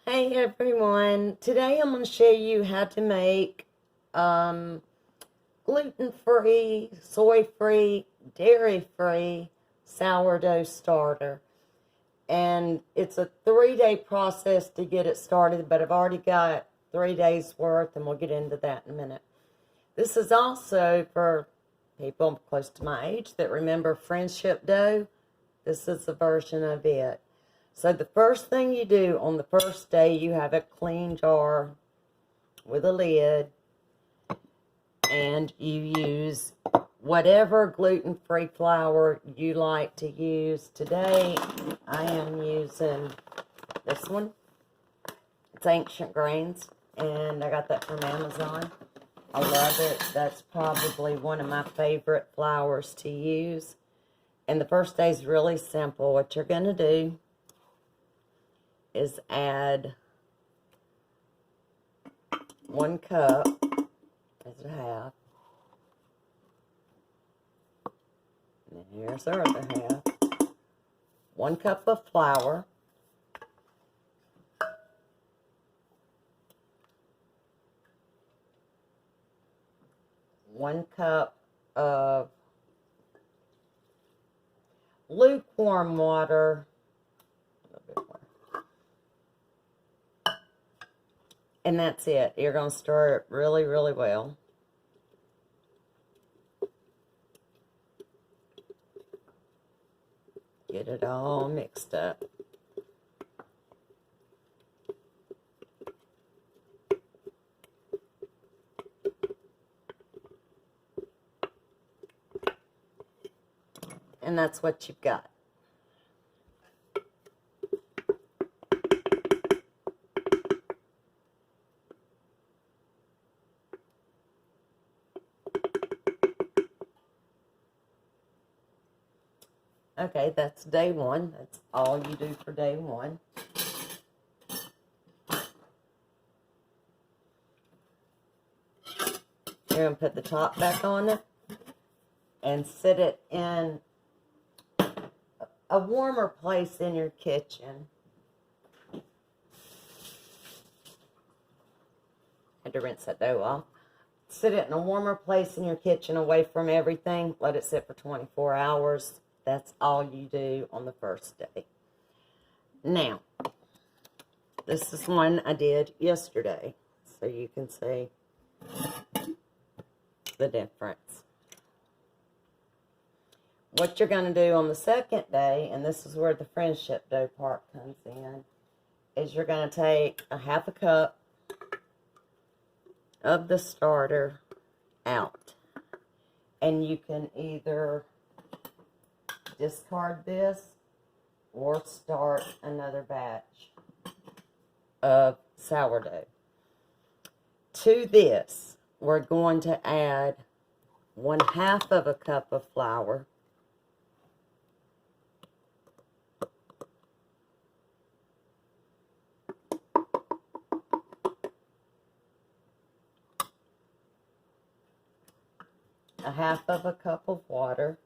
Hey everyone, today I'm going to show you how to make gluten-free, soy-free, dairy-free sourdough starter. And it's a 3-day process to get it started, but I've already got 3 days worth, and we'll get into that in a minute. This is also for people close to my age that remember friendship dough. This is a version of it. So the first thing you do on the first day, you have a clean jar with a lid, and you use whatever gluten-free flour you like to use. Today, I am using this one. It's Ancient Grains, and I got that from Amazon. I love it. That's probably one of my favorite flours to use. And the first day is really simple. What you're going to do is add 1 cup, as a half, and here's our other half, 1 cup of flour, 1 cup of lukewarm water, and that's it. You're going to stir it really, really well. Get it all mixed up. And that's what you've got. Okay, that's day 1. That's all you do for day 1. You're going to put the top back on it and set it in a warmer place in your kitchen. Had to rinse that dough off. Sit it in a warmer place in your kitchen away from everything. Let it sit for 24 hours. That's all you do on the first day. Now, this is one I did yesterday, so you can see the difference. What you're going to do on the second day, and this is where the friendship dough part comes in, is you're going to take a half a cup of the starter out. And you can either discard this or start another batch of sourdough. To this, we're going to add 1/2 of a cup of flour, a 1/2 of a cup of water,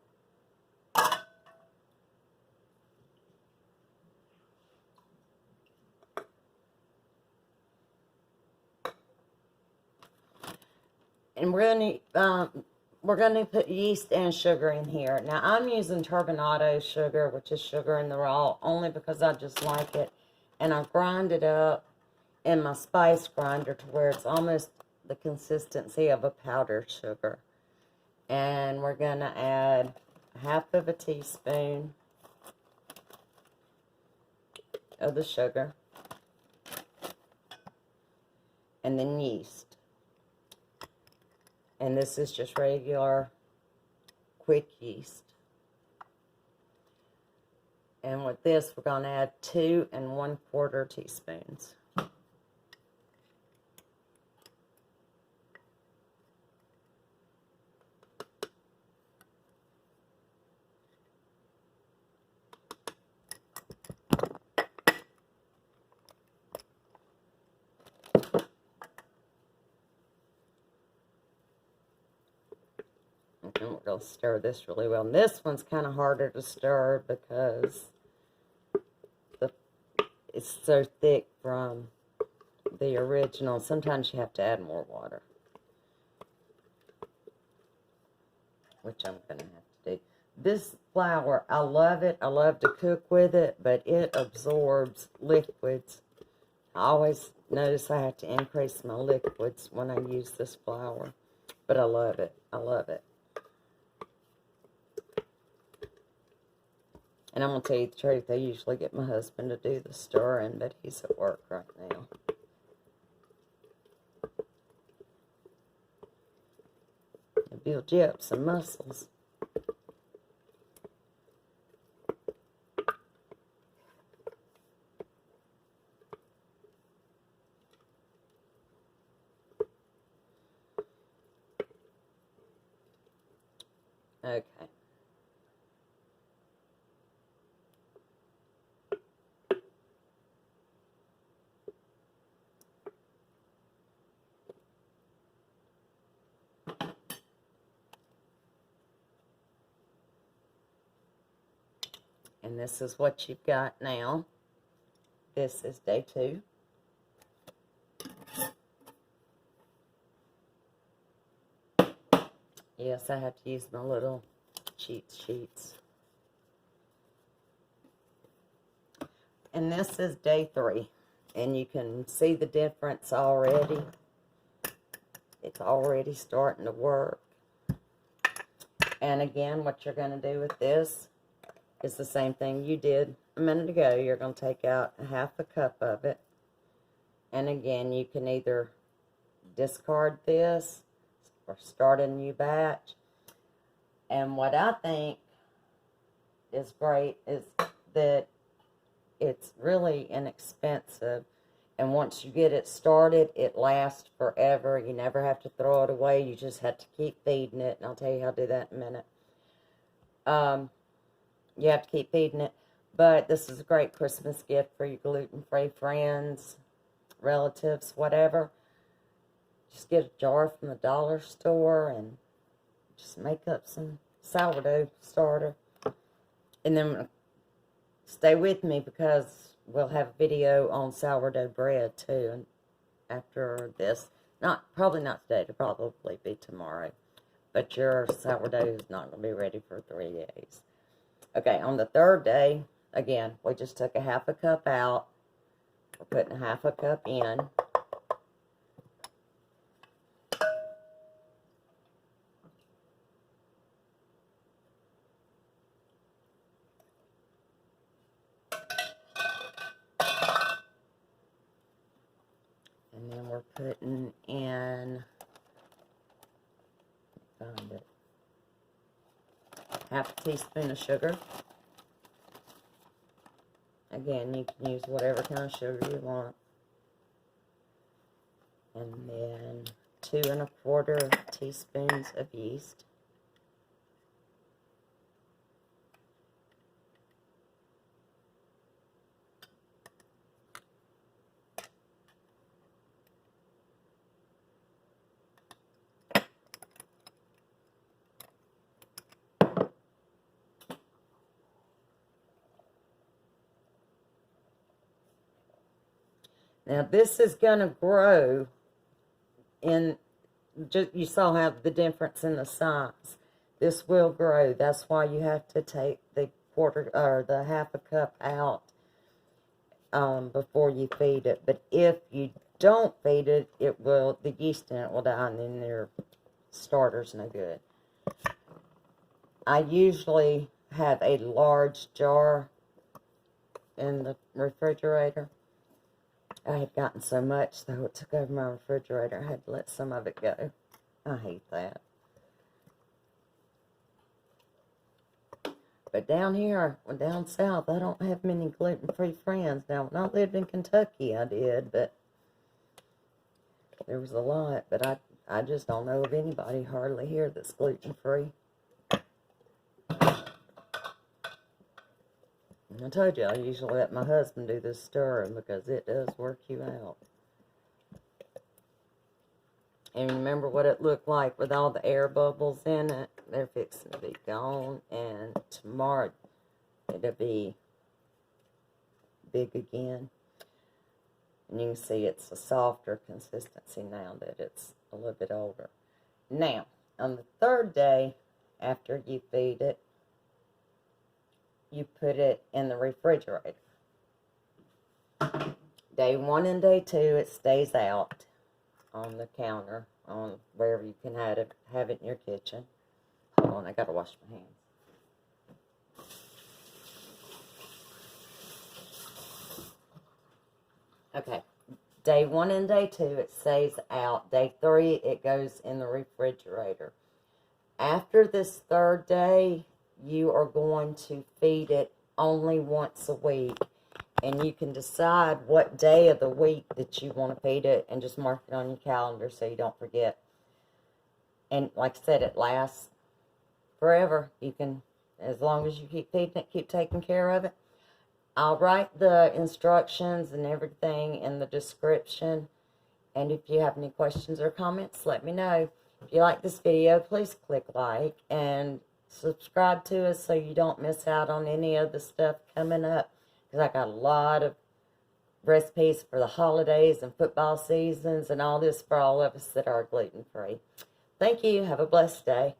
and we're going to put yeast and sugar in here. Now, I'm using turbinado sugar, which is sugar in the raw, only because I just like it. And I grind it up in my spice grinder to where it's almost the consistency of a powdered sugar. And we're going to add 1/2 of a teaspoon of the sugar. And then yeast. And this is just regular quick yeast. And with this, we're going to add 2 1/4 teaspoons. And we're going to stir this really well. And this one's kind of harder to stir because it's so thick from the original. Sometimes you have to add more water, which I'm going to have to do. This flour, I love it. I love to cook with it, but it absorbs liquids. I always notice I have to increase my liquids when I use this flour, but I love it. I love it. And I'm going to tell you the truth, I usually get my husband to do the stirring, but he's at work right now. It'll build you up some muscles. Okay. And this is what you've got now. This is day 2. Yes, I have to use my little cheat sheets. And this is day 3. And you can see the difference already. It's already starting to work. And again, what you're going to do with this is the same thing you did a minute ago. You're going to take out a half a cup of it. And again, you can either discard this or start a new batch. And what I think is great is that it's really inexpensive. And once you get it started, it lasts forever. You never have to throw it away. You just have to keep feeding it. And I'll tell you how to do that in a minute. You have to keep feeding it. But this is a great Christmas gift for your gluten-free friends, relatives, whatever. Just get a jar from the dollar store and just make up some sourdough starter. And then stay with me because we'll have a video on sourdough bread too. And after this, probably not today, it'll probably be tomorrow. But your sourdough is not going to be ready for 3 days. Okay, on the 3rd day, again, we just took a half a cup out. We're putting a half a cup in. And then we're putting in, find it, half a teaspoon of sugar. Again, you can use whatever kind of sugar you want. And then 2 1/4 teaspoons of yeast. Now this is going to grow in, just, you saw how the difference in the size. This will grow. That's why you have to take the quarter or the half a cup out before you feed it. But if you don't feed it, the yeast in it will die, and then your starter's no good. I usually have a large jar in the refrigerator. I had gotten so much, though, it took over my refrigerator. I had to let some of it go. I hate that. But down here, down south, I don't have many gluten-free friends. Now, when I lived in Kentucky, I did, but there was a lot. But I just don't know of anybody hardly here that's gluten-free. I told you, I usually let my husband do this stirring because it does work you out. And remember what it looked like with all the air bubbles in it? They're fixing to be gone. And tomorrow, it'll be big again. And you can see it's a softer consistency now that it's a little bit older. Now, on the third day after you feed it, you put it in the refrigerator. Day 1 and day 2, it stays out on the counter, on wherever you can have it in your kitchen. Hold on, I gotta wash my hands. Okay, day 1 and day 2, it stays out. Day 3, it goes in the refrigerator. After this third day, you are going to feed it only once a week. And you can decide what day of the week that you want to feed it and just mark it on your calendar so you don't forget. And like I said, it lasts forever. You can, as long as you keep feeding it, keep taking care of it. I'll write the instructions and everything in the description. And if you have any questions or comments, let me know. If you like this video, please click like and subscribe to us so you don't miss out on any of the stuff coming up. Because I got a lot of recipes for the holidays and football seasons and all this for all of us that are gluten-free. Thank you. Have a blessed day.